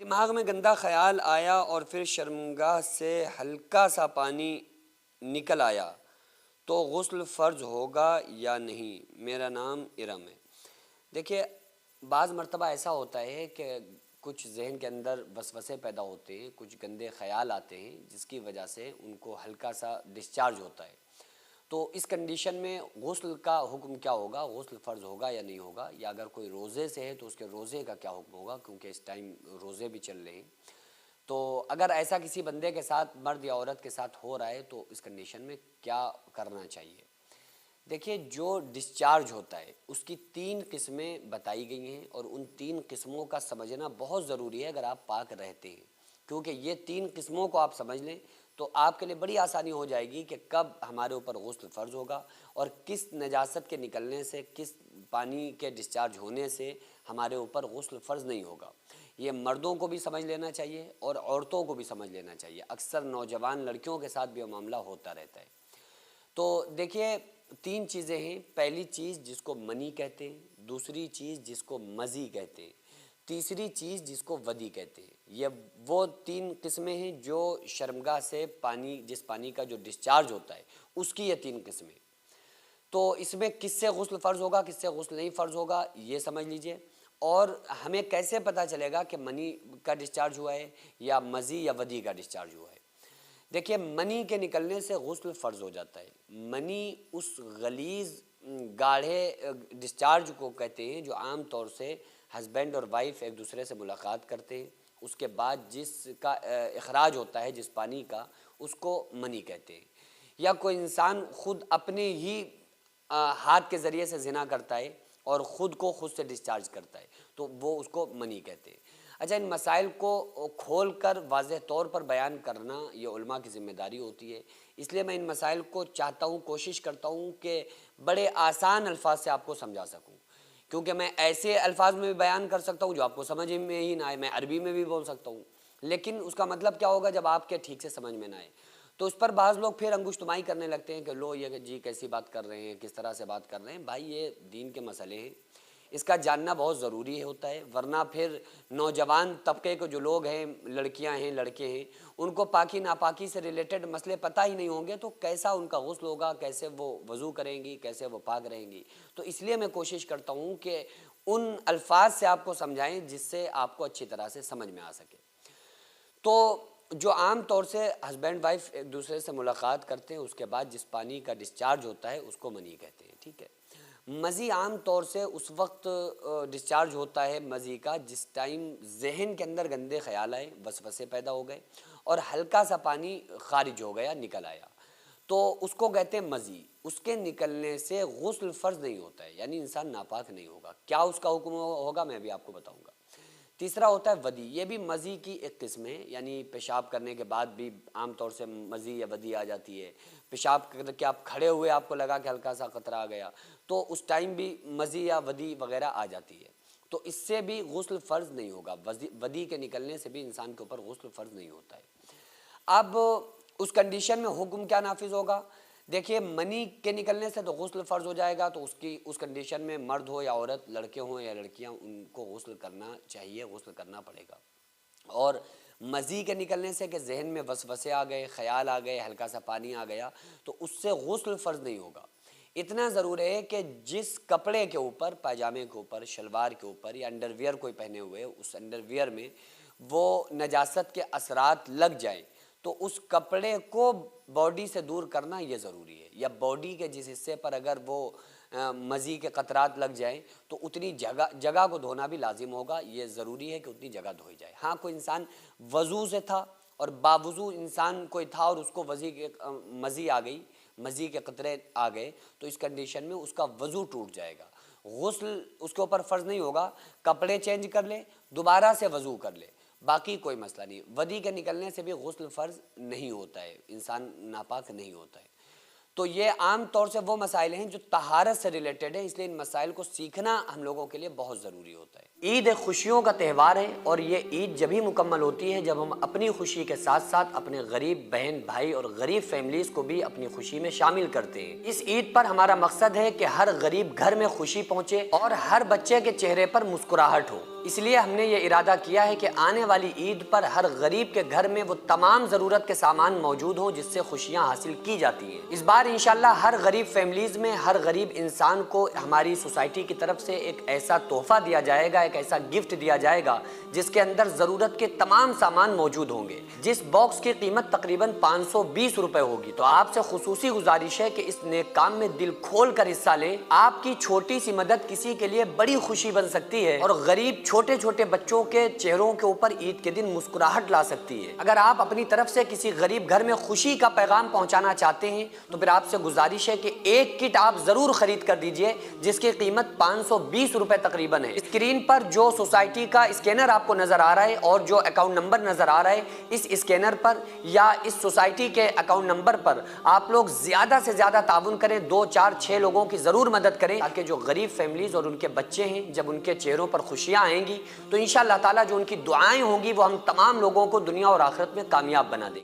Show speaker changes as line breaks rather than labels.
دماغ میں گندا خیال آیا اور پھر شرمگاہ سے ہلکا سا پانی نکل آیا تو غسل فرض ہوگا یا نہیں؟ میرا نام ارم ہے۔ دیکھیے، بعض مرتبہ ایسا ہوتا ہے کہ کچھ ذہن کے اندر وسوسے پیدا ہوتے ہیں، کچھ گندے خیال آتے ہیں جس کی وجہ سے ان کو ہلکا سا ڈسچارج ہوتا ہے۔ تو اس کنڈیشن میں غسل کا حکم کیا ہوگا؟ غسل فرض ہوگا یا نہیں ہوگا؟ یا اگر کوئی روزے سے ہے تو اس کے روزے کا کیا حکم ہوگا؟ کیونکہ اس ٹائم روزے بھی چل رہے ہیں۔ تو اگر ایسا کسی بندے کے ساتھ، مرد یا عورت کے ساتھ ہو رہا ہے تو اس کنڈیشن میں کیا کرنا چاہیے؟ دیکھیے، جو ڈسچارج ہوتا ہے اس کی 3 قسمیں بتائی گئی ہیں، اور ان 3 قسموں کا سمجھنا بہت ضروری ہے اگر آپ پاک رہتے ہیں، کیونکہ یہ 3 قسموں کو آپ سمجھ لیں تو آپ کے لیے بڑی آسانی ہو جائے گی کہ کب ہمارے اوپر غسل فرض ہوگا اور کس نجاست کے نکلنے سے، کس پانی کے ڈسچارج ہونے سے ہمارے اوپر غسل فرض نہیں ہوگا۔ یہ مردوں کو بھی سمجھ لینا چاہیے اور عورتوں کو بھی سمجھ لینا چاہیے۔ اکثر نوجوان لڑکیوں کے ساتھ بھی یہ معاملہ ہوتا رہتا ہے۔ تو دیکھیے، 3 چیزیں ہیں۔ پہلی چیز جس کو منی کہتے ہیں، دوسری چیز جس کو مزی کہتے ہیں، تیسری چیز جس کو ودی کہتے ہیں۔ یہ وہ 3 قسمیں ہیں جو شرمگاہ سے پانی، جس پانی کا جو ڈسچارج ہوتا ہے اس کی یہ 3 قسمیں۔ تو اس میں کس سے غسل فرض ہوگا، کس سے غسل نہیں فرض ہوگا، یہ سمجھ لیجئے۔ اور ہمیں کیسے پتہ چلے گا کہ منی کا ڈسچارج ہوا ہے یا مزی یا ودی کا ڈسچارج ہوا ہے؟ دیکھیے، منی کے نکلنے سے غسل فرض ہو جاتا ہے۔ منی اس غلیظ گاڑھے ڈسچارج کو کہتے ہیں جو عام طور سے ہسبینڈ اور وائف ایک دوسرے سے ملاقات کرتے ہیں، اس کے بعد جس کا اخراج ہوتا ہے جس پانی کا، اس کو منی کہتے ہیں۔ یا کوئی انسان خود اپنے ہی ہاتھ کے ذریعے سے زنا کرتا ہے اور خود کو خود سے ڈسچارج کرتا ہے تو وہ اس کو منی کہتے ہیں۔ اچھا، ان مسائل کو کھول کر واضح طور پر بیان کرنا یہ علماء کی ذمہ داری ہوتی ہے، اس لیے میں ان مسائل کو چاہتا ہوں، کوشش کرتا ہوں کہ بڑے آسان الفاظ سے آپ کو سمجھا سکوں، کیونکہ میں ایسے الفاظ میں بھی بیان کر سکتا ہوں جو آپ کو سمجھ میں ہی نہ آئے۔ میں عربی میں بھی بول سکتا ہوں، لیکن اس کا مطلب کیا ہوگا جب آپ کے ٹھیک سے سمجھ میں نہ آئے؟ تو اس پر بعض لوگ پھر انگشتمائی کرنے لگتے ہیں کہ لو یہ جی کیسی بات کر رہے ہیں، کس طرح سے بات کر رہے ہیں۔ بھائی، یہ دین کے مسئلے ہیں، اس کا جاننا بہت ضروری ہوتا ہے، ورنہ پھر نوجوان طبقے کو جو لوگ ہیں، لڑکیاں ہیں، لڑکے ہیں، ان کو پاکی ناپاکی سے ریلیٹڈ مسئلے پتہ ہی نہیں ہوں گے تو کیسا ان کا غسل ہوگا، کیسے وہ وضو کریں گی، کیسے وہ پاک رہیں گی؟ تو اس لیے میں کوشش کرتا ہوں کہ ان الفاظ سے آپ کو سمجھائیں جس سے آپ کو اچھی طرح سے سمجھ میں آ سکے۔ تو جو عام طور سے ہسبینڈ وائف ایک دوسرے سے ملاقات کرتے ہیں، اس کے بعد جس پانی کا ڈسچارج ہوتا ہے اس کو منی کہتے ہیں، ٹھیک ہے۔ مزی عام طور سے اس وقت ڈسچارج ہوتا ہے مزی کا جس ٹائم ذہن کے اندر گندے خیال آئے، وسوسے پیدا ہو گئے اور ہلکا سا پانی خارج ہو گیا، نکل آیا، تو اس کو کہتے ہیں مزی۔ اس کے نکلنے سے غسل فرض نہیں ہوتا ہے، یعنی انسان ناپاک نہیں ہوگا۔ کیا اس کا حکم ہوگا میں بھی آپ کو بتاؤں گا۔ تیسرا ہوتا ہے ودی۔ یہ بھی مزی کی ایک قسم ہے، یعنی پیشاب کرنے کے بعد بھی عام طور سے مزی یا ودی آ جاتی ہے۔ پیشاب کر کے آپ کھڑے ہوئے، آپ کو لگا کہ ہلکا سا قطرہ آ گیا تو اس ٹائم بھی مزی یا ودی وغیرہ آ جاتی ہے، تو اس سے بھی غسل فرض نہیں ہوگا۔ ودی کے نکلنے سے بھی انسان کے اوپر غسل فرض نہیں ہوتا ہے۔ اب اس کنڈیشن میں حکم کیا نافذ ہوگا؟ دیکھیے، منی کے نکلنے سے تو غسل فرض ہو جائے گا، تو اس کنڈیشن میں مرد ہو یا عورت، لڑکے ہوں یا لڑکیاں، ان کو غسل کرنا چاہیے، غسل کرنا پڑے گا۔ اور مزی کے نکلنے سے کہ ذہن میں وسوسے آ گئے، خیال آ گئے، ہلکا سا پانی آ گیا، تو اس سے غسل فرض نہیں ہوگا۔ اتنا ضرور ہے کہ جس کپڑے کے اوپر، پائجامے کے اوپر، شلوار کے اوپر یا انڈر ویئر کوئی پہنے ہوئے، اس انڈر ویئر میں وہ نجاست کے اثرات لگ جائیں تو اس کپڑے کو باڈی سے دور کرنا یہ ضروری ہے، یا باڈی کے جس حصے پر اگر وہ مزی کے قطرات لگ جائیں تو اتنی جگہ کو دھونا بھی لازم ہوگا۔ یہ ضروری ہے کہ اتنی جگہ دھوئی جائے۔ ہاں، کوئی انسان وضو سے تھا اور باوضو انسان کوئی تھا اور اس کو مزی آ گئی، مزی کے قطرے آ گئے، تو اس کنڈیشن میں اس کا وضو ٹوٹ جائے گا، غسل اس کے اوپر فرض نہیں ہوگا۔ کپڑے چینج کر لے، دوبارہ سے وضو کر لے، باقی کوئی مسئلہ نہیں۔ ودی کے نکلنے سے بھی غسل فرض نہیں ہوتا ہے، انسان ناپاک نہیں ہوتا ہے۔ تو یہ عام طور سے وہ مسائل ہیں جو طہارت سے ریلیٹڈ ہیں، اس لیے ان مسائل کو سیکھنا ہم لوگوں کے لیے بہت ضروری ہوتا ہے۔ عید ایک خوشیوں کا تہوار ہے، اور یہ عید جب ہی مکمل ہوتی ہے جب ہم اپنی خوشی کے ساتھ ساتھ اپنے غریب بہن بھائی اور غریب فیملیز کو بھی اپنی خوشی میں شامل کرتے ہیں۔ اس عید پر ہمارا مقصد ہے کہ ہر غریب گھر میں خوشی پہنچے اور ہر بچے کے چہرے پر مسکراہٹ ہو۔ اس لیے ہم نے یہ ارادہ کیا ہے کہ آنے والی عید پر ہر غریب کے گھر میں وہ تمام ضرورت کے سامان موجود ہوں جس سے خوشیاں حاصل کی جاتی ہیں۔ اس بار انشاءاللہ ہر غریب فیملیز میں ہر غریب انسان کو ہماری سوسائٹی کی طرف سے ایک ایسا تحفہ دیا جائے گا، ایک ایسا گفٹ دیا جائے گا جس کے اندر ضرورت کے تمام سامان موجود ہوں گے، جس باکس کی قیمت تقریباً 520 روپے ہوگی۔ تو آپ سے خصوصی گزارش ہے کہ اس نیک کام میں دل کھول کر حصہ لیں۔ آپ کی چھوٹی سی مدد کسی کے لیے بڑی خوشی بن سکتی ہے اور غریب چھوٹے چھوٹے بچوں کے چہروں کے اوپر عید کے دن مسکراہٹ لا سکتی ہے۔ اگر آپ اپنی طرف سے کسی غریب گھر میں خوشی کا پیغام پہنچانا چاہتے ہیں تو پھر آپ سے گزارش ہے کہ ایک کٹ آپ ضرور خرید کر دیجئے جس کی قیمت 520 روپے تقریباً ہے۔ اسکرین پر جو سوسائٹی کا اسکینر آپ کو نظر آ رہا ہے اور جو اکاؤنٹ نمبر نظر آ رہا ہے، اس اسکینر پر یا اس سوسائٹی کے اکاؤنٹ نمبر پر آپ لوگ زیادہ سے زیادہ تعاون کریں، 2 4 6 لوگوں کی ضرور مدد کریں تاکہ جو غریب فیملیز اور ان کے بچے ہیں جب ان کے چہروں پر خوشیاں آئیں گی تو انشاءاللہ تعالیٰ جو ان کی دعائیں ہوں گی وہ ہم تمام لوگوں کو دنیا اور آخرت میں کامیاب بنا دیں گے۔